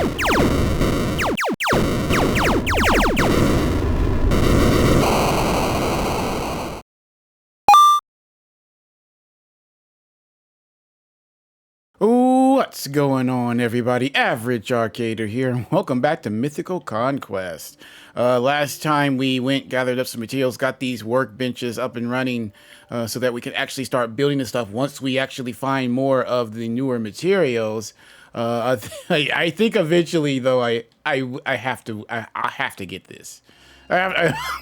What's going on, everybody? Average Arcader here. Welcome back to Mythical Conquest. Last time we gathered up some materials, got these workbenches up and running so that we can actually start building the stuff once we actually find more of the newer materials. I think eventually, though, I have to get this.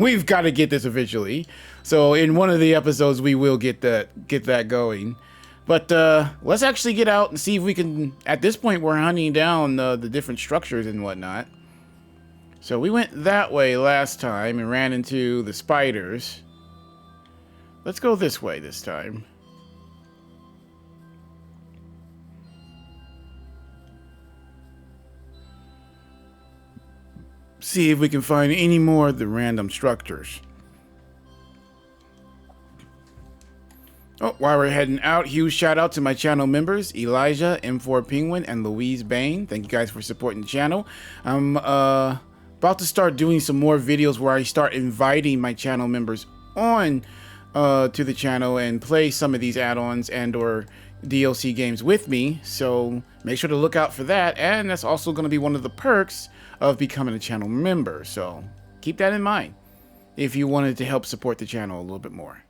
We've got to get this eventually. So in one of the episodes, we will get that going. But let's actually get out and see if we can... At this point, we're hunting down the different structures and whatnot. So we went that way last time and ran into the spiders. Let's go this way this time. See if we can find any more of the random structures. Oh, while we're heading out, huge shout out to my channel members, Elijah, M4 Penguin, and Louise Bain. Thank you guys for supporting the channel. I'm about to start doing some more videos where I start inviting my channel members on to the channel and play some of these add-ons and or DLC games with me. So make sure to look out for that. And that's also going to be one of the perks of becoming a channel member. So keep that in mind if you wanted to help support the channel a little bit more.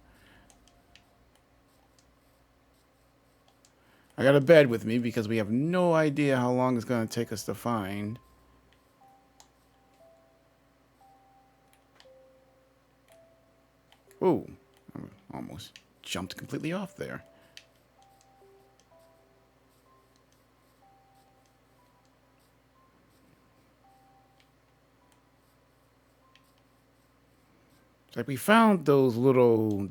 I got a bed with me because we have no idea how long it's going to take us to find. Ooh, I almost jumped completely off there. It's like we found those little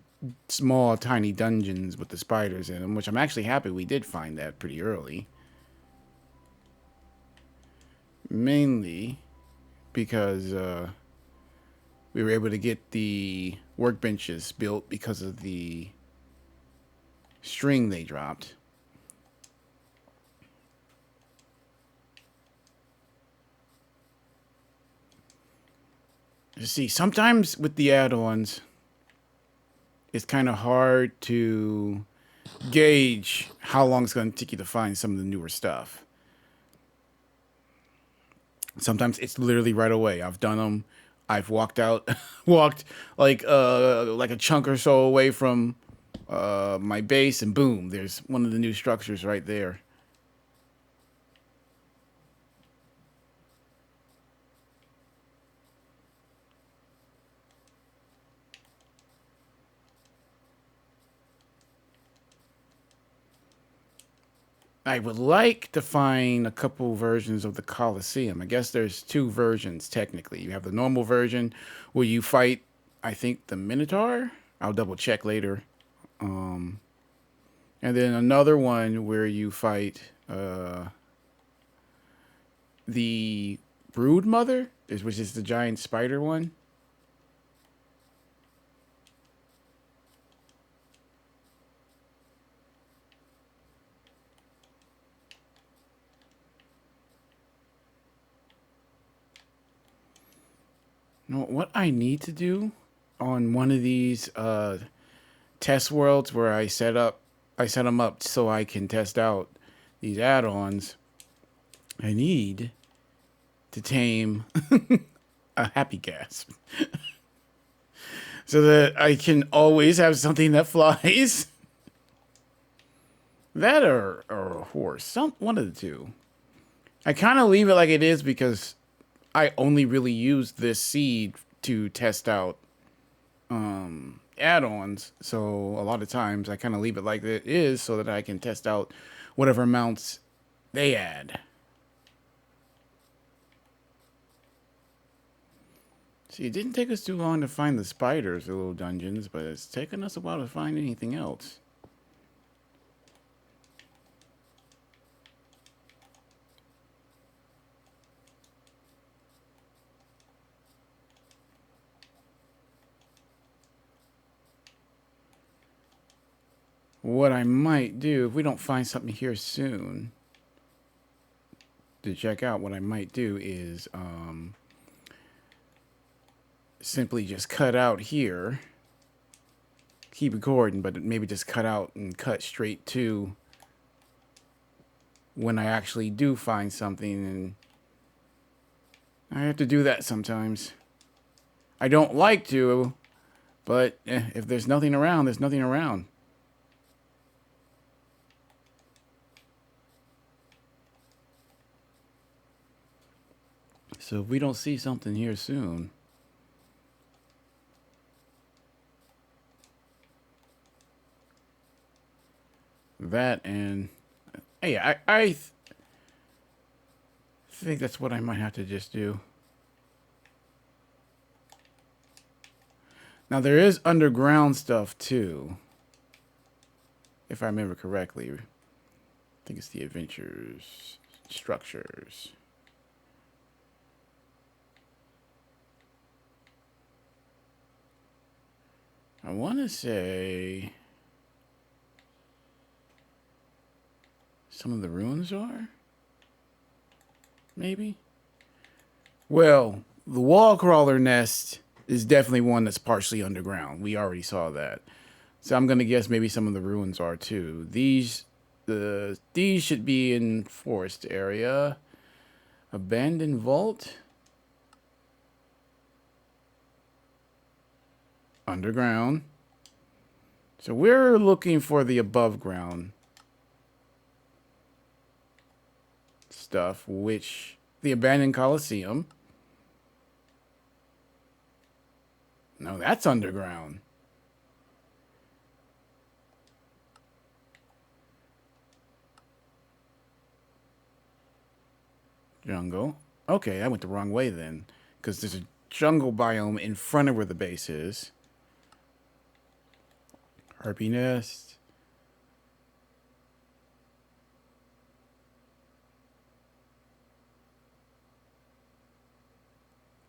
small tiny dungeons with the spiders in them, which I'm actually happy we did find that pretty early. Mainly because we were able to get the workbenches built because of the string they dropped. You see, sometimes with the add-ons, it's kind of hard to gauge how long it's going to take you to find some of the newer stuff. Sometimes it's literally right away. I've done them. I've walked like a chunk or so away from my base, and boom, there's one of the new structures right there. I would like to find a couple versions of the Colosseum. I guess there's two versions, technically. You have the normal version where you fight, I think, the Minotaur. I'll double check later. And then another one where you fight the Brood Mother, which is the giant spider one. No, what I need to do on one of these test worlds where I set them up so I can test out these add-ons, I need to tame a happy gasp so that I can always have something that flies. That or a horse, one of the two. I kind of leave it like it is because I only really use this seed to test out add-ons, so a lot of times I kind of leave it like it is so that I can test out whatever mounts they add. See, it didn't take us too long to find the spiders, the little dungeons, but it's taken us a while to find anything else. What I might do, if we don't find something here soon, to check out, what I might do is simply just cut out here. Keep recording, but maybe just cut out and cut straight to when I actually do find something, and I have to do that sometimes. I don't like to, but if there's nothing around, there's nothing around. So if we don't see something here soon, that and hey, I think that's what I might have to just do. Now there is underground stuff too, if I remember correctly. I think it's the adventures structures. I want to say some of the ruins are, maybe. Well, the wall crawler nest is definitely one that's partially underground. We already saw that. So I'm gonna guess maybe some of the ruins are too. These should be in forest area. Abandoned vault. Underground. So we're looking for the above ground stuff, which the abandoned Coliseum. No, that's underground. Jungle. Okay, I went the wrong way then, because there's a jungle biome in front of where the base is. Harpy nest.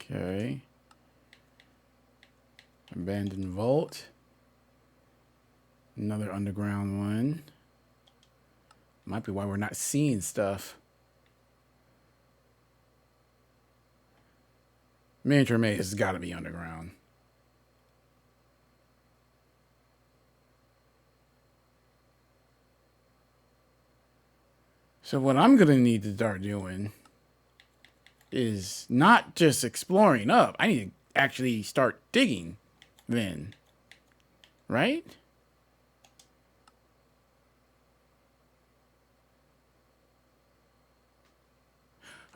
Okay. Abandoned vault. Another underground one. Might be why we're not seeing stuff. Miniature maze has got to be underground. So what I'm going to need to start doing is not just exploring up. I need to actually start digging then. Right?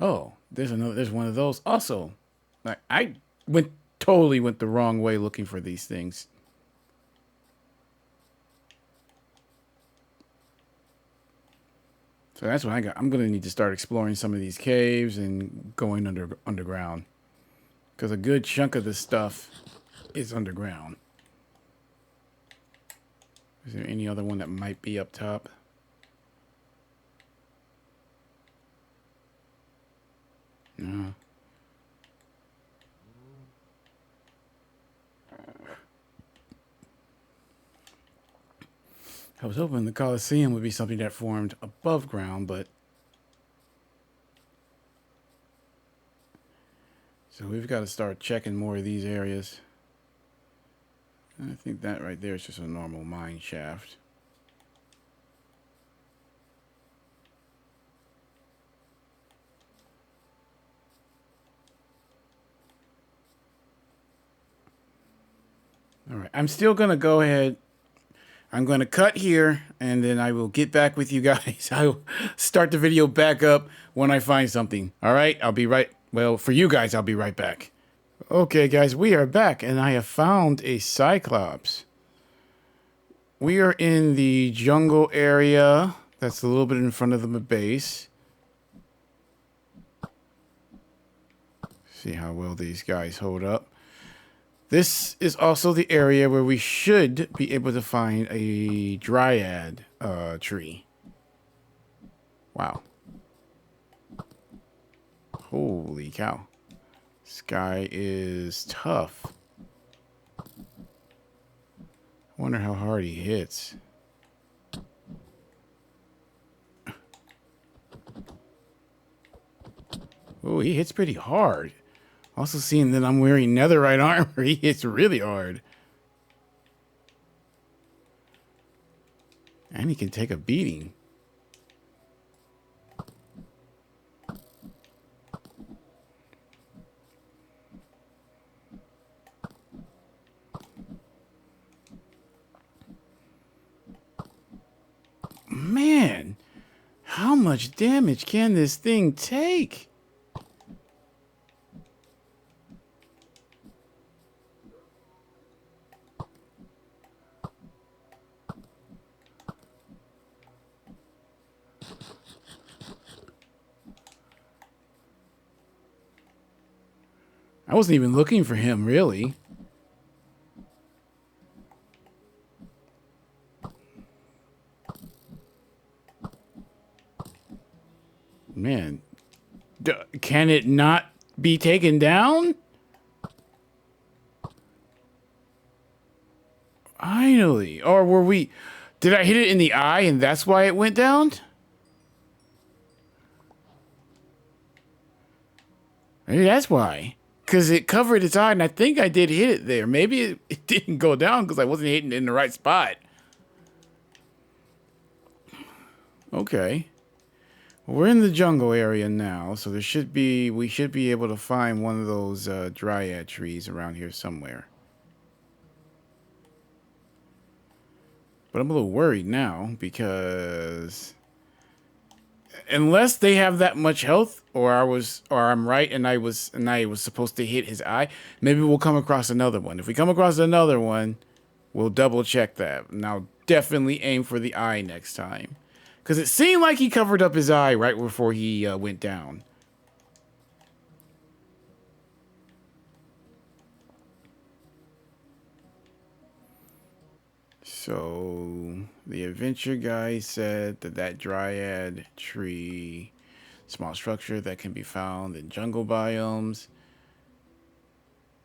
Oh, there's one of those also. I totally went the wrong way looking for these things. So that's what I got. I'm going to need to start exploring some of these caves and going underground. Because a good chunk of this stuff is underground. Is there any other one that might be up top? No. I was hoping the Coliseum would be something that formed above ground, but... So we've got to start checking more of these areas. I think that right there is just a normal mine shaft. All right, I'm still going to go ahead. I'm going to cut here, and then I will get back with you guys. I will start the video back up when I find something. All right, I'll be right. Well, for you guys, I'll be right back. Okay, guys, we are back, and I have found a cyclops. We are in the jungle area. That's a little bit in front of the base. See how well these guys hold up. This is also the area where we should be able to find a dryad tree. Wow. Holy cow. This guy is tough. I wonder how hard he hits. Oh, he hits pretty hard. Also seeing that I'm wearing netherite armor, he hits really hard. And he can take a beating. Man, how much damage can this thing take? I wasn't even looking for him, really. Man, can it not be taken down? Finally. Or were we... Did I hit it in the eye and that's why it went down? Maybe that's why. Because it covered its eye and I think I did hit it there. Maybe it didn't go down because I wasn't hitting it in the right spot. Okay. We're in the jungle area now, so we should be able to find one of those dryad trees around here somewhere. But I'm a little worried now because unless they have that much health, or I'm right and I was supposed to hit his eye, maybe we'll come across another one. If we come across another one, we'll double check that. And I'll definitely aim for the eye next time. Because it seemed like he covered up his eye right before he went down. So, the adventure guy said that dryad tree, small structure that can be found in jungle biomes,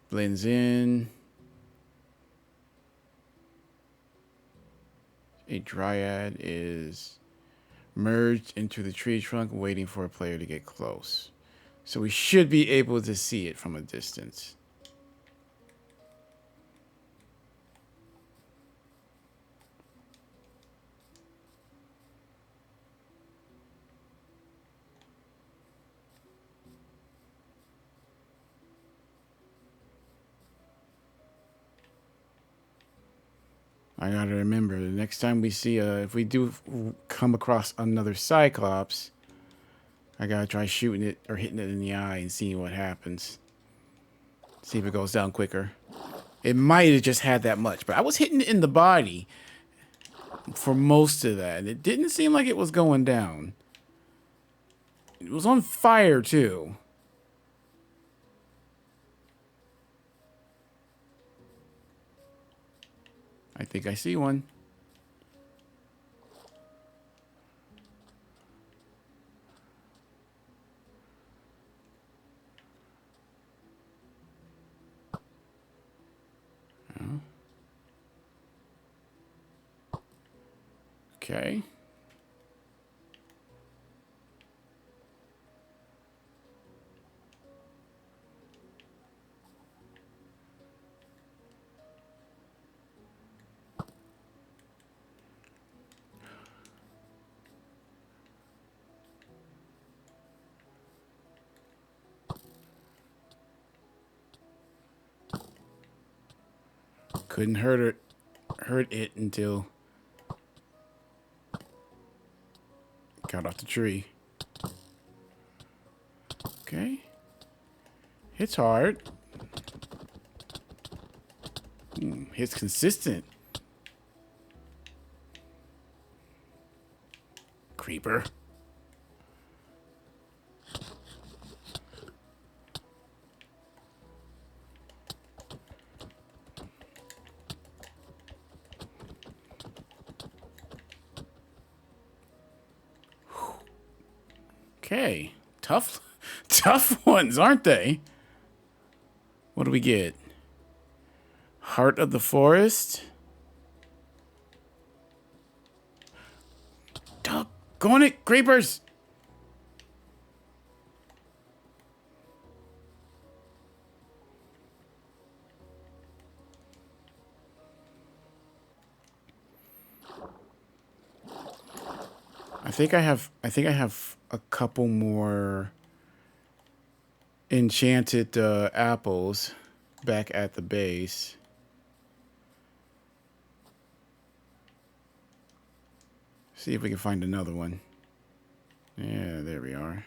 blends in. A dryad is merged into the tree trunk, waiting for a player to get close. So we should be able to see it from a distance. I gotta remember, the next time we see if we do come across another cyclops, I gotta try shooting it or hitting it in the eye and seeing what happens. See if it goes down quicker. It might have just had that much, but I was hitting it in the body for most of that. It didn't seem like it was going down. It was on fire, too. I think I see one. Oh. Okay. Couldn't hurt it until got off the tree. Okay. Hits hard. Hits consistent. Creeper. Okay. Tough ones, aren't they? What do we get? Heart of the forest. Doggone it, creepers! I think I have a couple more enchanted apples back at the base. See if we can find another one. Yeah, there we are.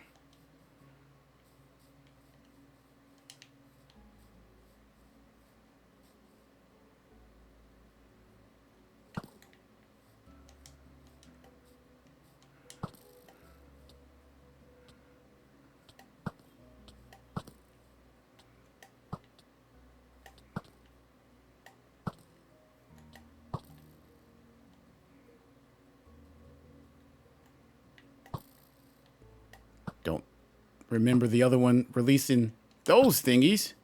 Don't remember the other one releasing those thingies.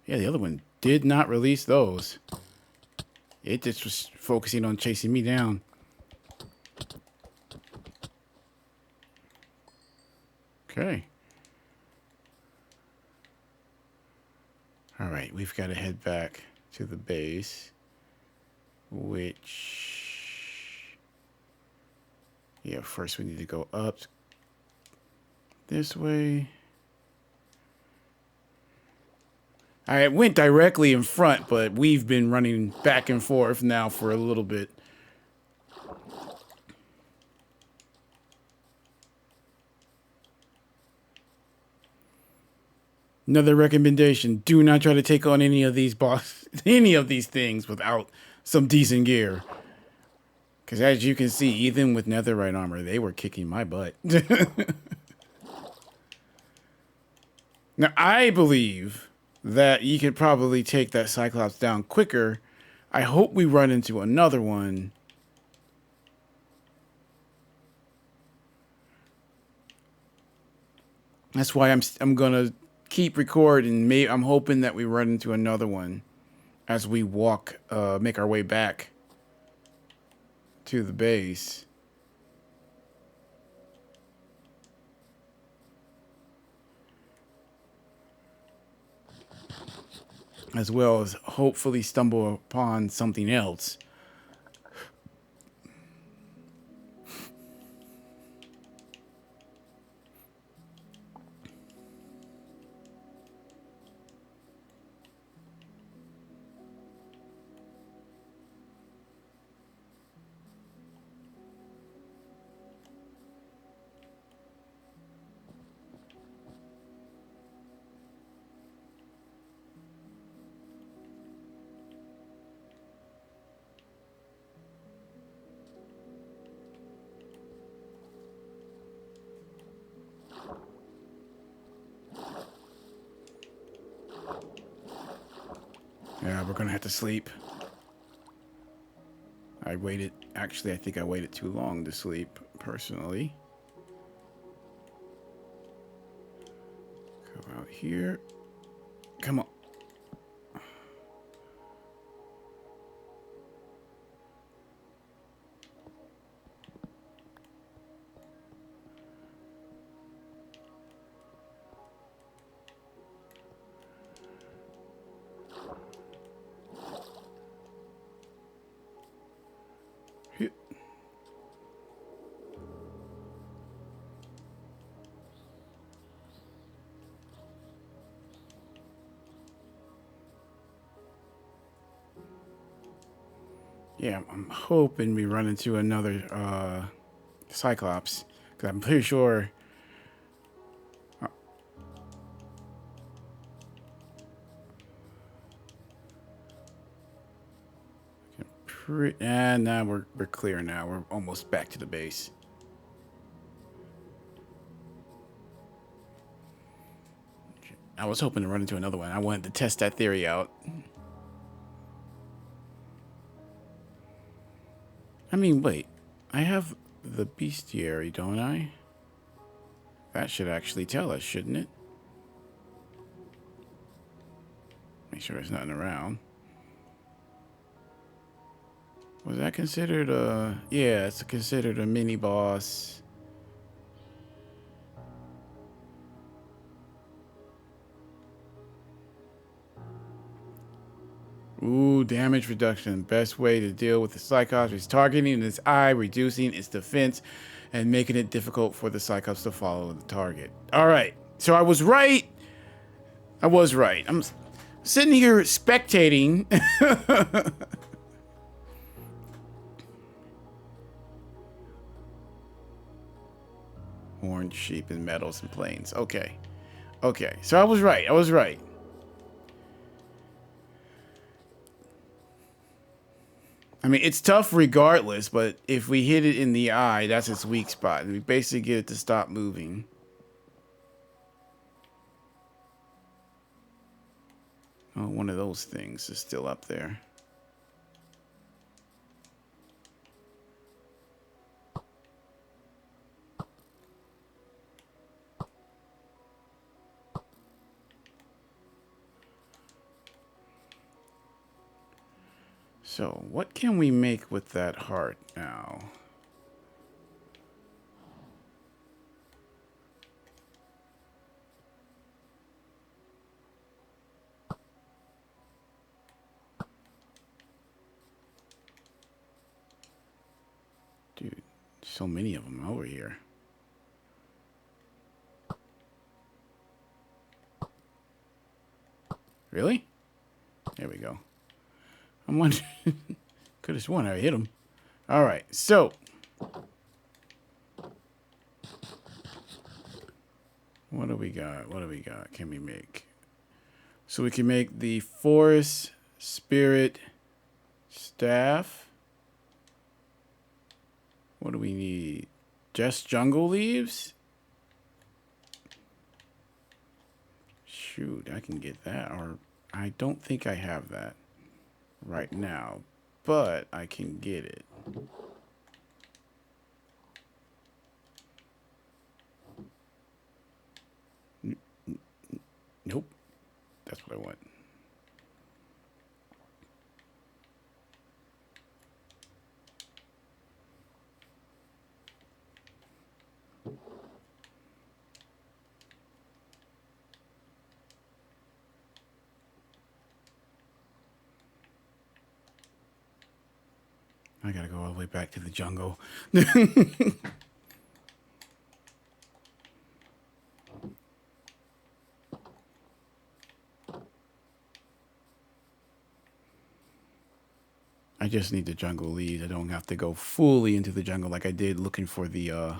Yeah, the other one did not release those. It just was focusing on chasing me down. Okay. All right, we've got to head back to the base, which... Yeah, first we need to go up this way. I went directly in front, but we've been running back and forth now for a little bit. Another recommendation: do not try to take on any of these any of these things without some decent gear. Because as you can see, even with netherite armor, they were kicking my butt. Now, I believe that you could probably take that cyclops down quicker. I hope we run into another one. That's why I'm gonna keep recording. I'm hoping that we run into another one as we walk, make our way back to the base. As well as hopefully stumble upon something else. Yeah, we're gonna have to sleep. Actually, I think I waited too long to sleep, personally. Go out here. Come on. Here. Yeah, I'm hoping we run into another cyclops, because I'm pretty sure. And now we're clear now. We're almost back to the base. I was hoping to run into another one. I wanted to test that theory out. I mean, wait. I have the bestiary, don't I? That should actually tell us, shouldn't it? Make sure there's nothing around. Was that considered a... Yeah, it's considered a mini boss. Ooh, damage reduction. Best way to deal with the cyclops is targeting its eye, reducing its defense, and making it difficult for the cyclops to follow the target. All right. So I was right. I was right. I'm sitting here spectating. Horned sheep and meadows and plains. Okay. Okay. So I was right. I was right. I mean, it's tough regardless, but if we hit it in the eye, that's its weak spot. And we basically get it to stop moving. Oh, one of those things is still up there. So, what can we make with that heart now? Dude, so many of them over here. Really? There we go. I'm wondering. Could have sworn I hit him. All right, so. What do we got? What do we got? Can we make? So we can make the forest spirit staff. What do we need? Just jungle leaves? Shoot, I can get that. Or I don't think I have that right now, but I can get it. Nope. That's what I want. I gotta go all the way back to the jungle. I just need the jungle leads. I don't have to go fully into the jungle like I did looking for the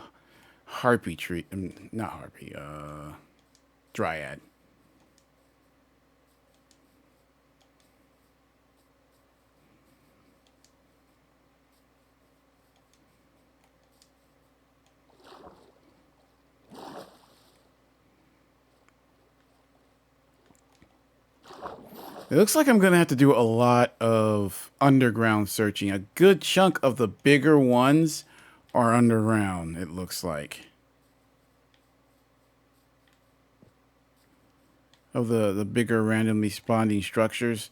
harpy tree. Not harpy, dryad. It looks like I'm going to have to do a lot of underground searching. A good chunk of the bigger ones are underground, it looks like. Of the bigger randomly spawning structures.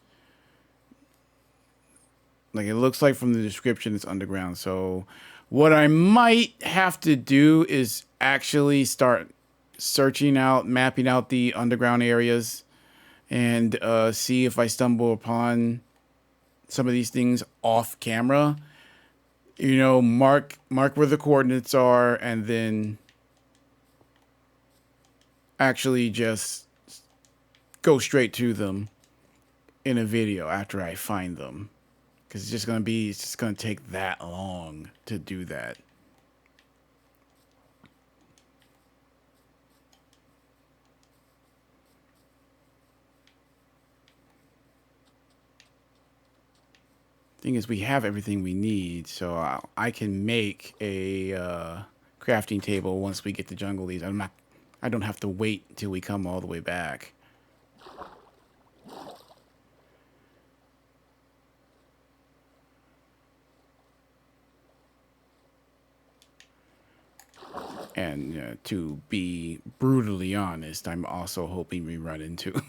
Like, it looks like from the description it's underground. So what I might have to do is actually start searching out, mapping out the underground areas and see if I stumble upon some of these things off camera. You know, mark where the coordinates are, and then actually just go straight to them in a video after I find them, because it's just gonna take that long to do that. Thing is, we have everything we need, so I can make a crafting table once we get the jungle leaves. I don't have to wait until we come all the way back. And to be brutally honest, I'm also hoping we run into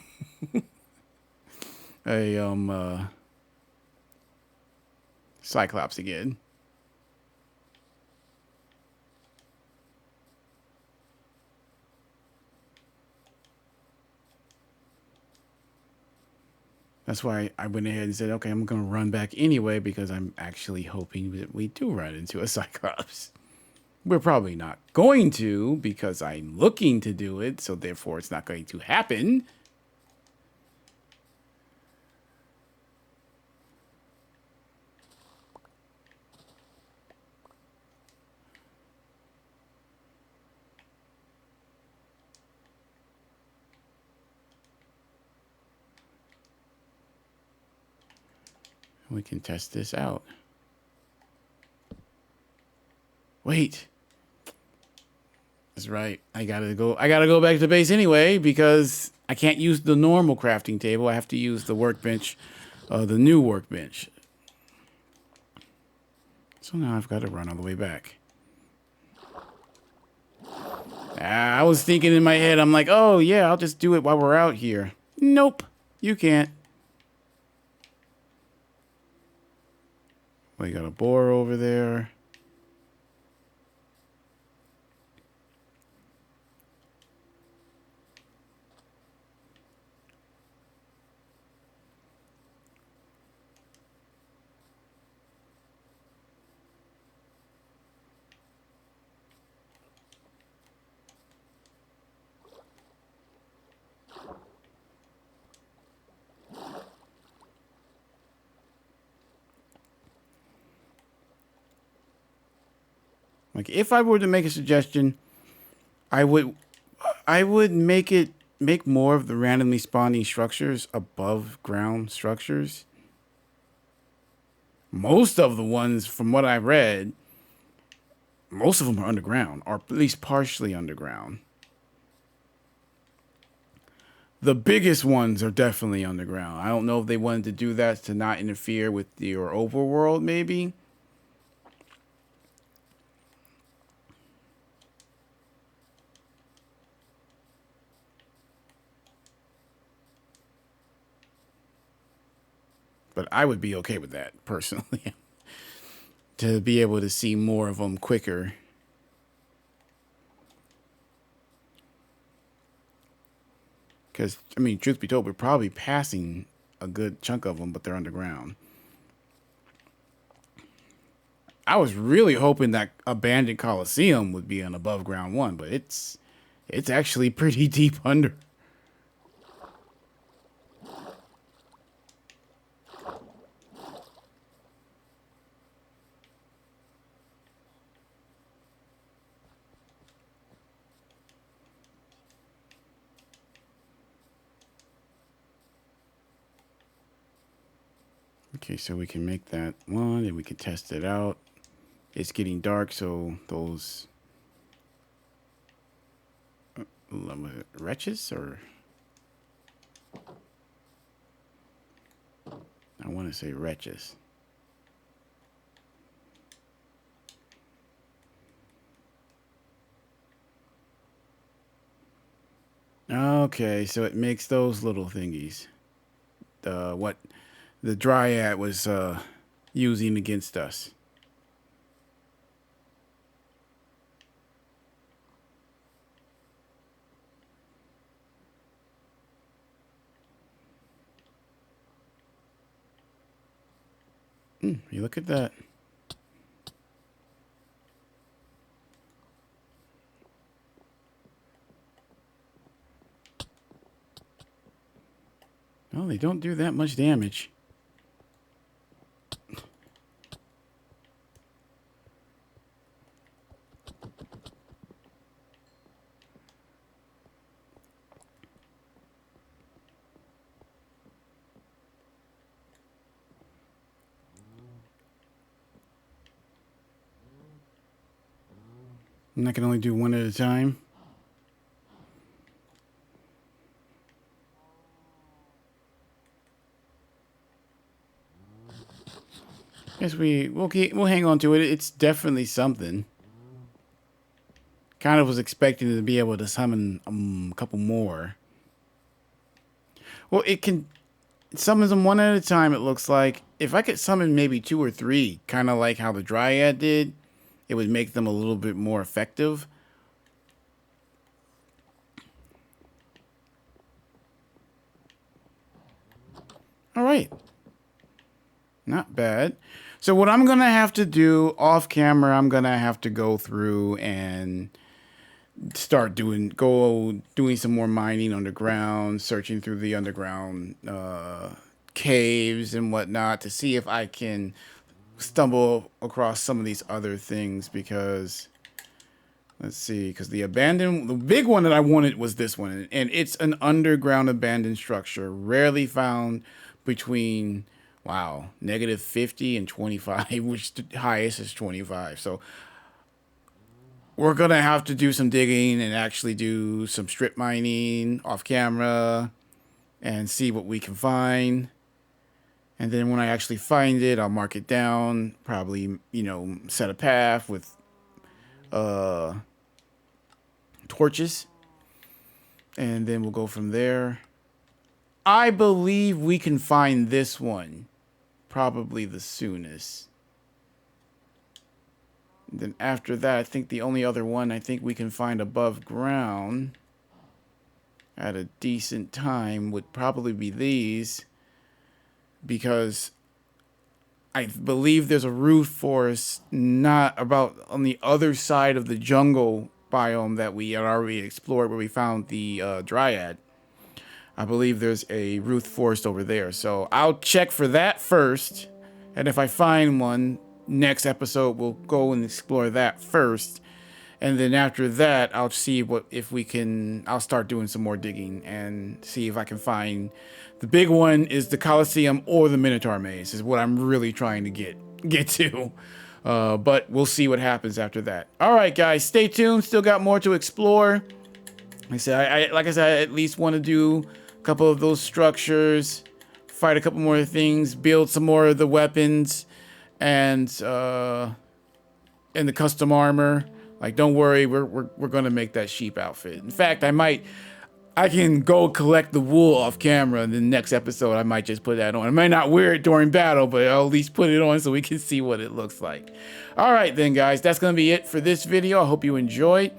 a cyclops again. That's why I went ahead and said, okay, I'm going to run back anyway because I'm actually hoping that we do run into a cyclops. We're probably not going to because I'm looking to do it, so therefore it's not going to happen. We can test this out. Wait. That's right. I gotta go back to base anyway because I can't use the normal crafting table. I have to use the workbench, the new workbench. So now I've got to run all the way back. I was thinking in my head, I'm like, oh yeah, I'll just do it while we're out here. Nope, you can't. We got a boar over there. Like if I were to make a suggestion, I would make more of the randomly spawning structures above ground structures. Most of the ones from what I read, most of them are underground, or at least partially underground. The biggest ones are definitely underground. I don't know if they wanted to do that to not interfere with your overworld, maybe. But I would be okay with that, personally. To be able to see more of them quicker. Because, I mean, truth be told, we're probably passing a good chunk of them, but they're underground. I was really hoping that Abandoned Coliseum would be an above ground one, but it's actually pretty deep under. Okay, so we can make that one and we can test it out. It's getting dark, so those wretches, or I want to say wretches. Okay, so it makes those little thingies. What the dryad was using against us. You look at that. Well, they don't do that much damage. And I can only do one at a time. Guess we'll hang on to it. It's definitely something. Kind of was expecting to be able to summon a couple more. Well, it can. It summons them one at a time, it looks like. If I could summon maybe 2 or 3, kind of like how the dryad did, it would make them a little bit more effective. All right. Not bad. So what I'm going to have to do off camera, I'm going to have to go through and start doing some more mining underground, searching through the underground caves and whatnot to see if I can stumble across some of these other things, because let's see, because the big one that I wanted was this one, and it's an underground abandoned structure, rarely found between, wow, -50 and 25, which the highest is 25. So we're going to have to do some digging and actually do some strip mining off camera and see what we can find. And then when I actually find it, I'll mark it down, probably, set a path with torches. And then we'll go from there. I believe we can find this one probably the soonest. Then after that, I think the only other one I think we can find above ground at a decent time would probably be these, because I believe there's a root forest not about on the other side of the jungle biome that we had already explored, where we found the dryad. I believe there's a root forest over there, so I'll check for that first, and if I find one, next episode we'll go and explore that first, and then after that I'll see I'll start doing some more digging and see if I can find the big one. Is the Colosseum or the Minotaur Maze is what I'm really trying to get to, but we'll see what happens after that. All right, guys, stay tuned. Still got more to explore. Like I said, I at least want to do a couple of those structures, fight a couple more things, build some more of the weapons, and the custom armor. Like, don't worry, we're gonna make that sheep outfit. In fact, I can go collect the wool off camera. In the next episode, I might just put that on. I might not wear it during battle, but I'll at least put it on so we can see what it looks like. All right, then, guys, that's gonna be it for this video. I hope you enjoyed.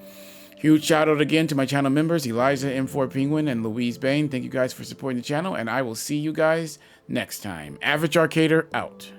Huge shout out again to my channel members, Eliza, M4 Penguin, and Louise Bain. Thank you guys for supporting the channel, and I will see you guys next time. Average Arcader out.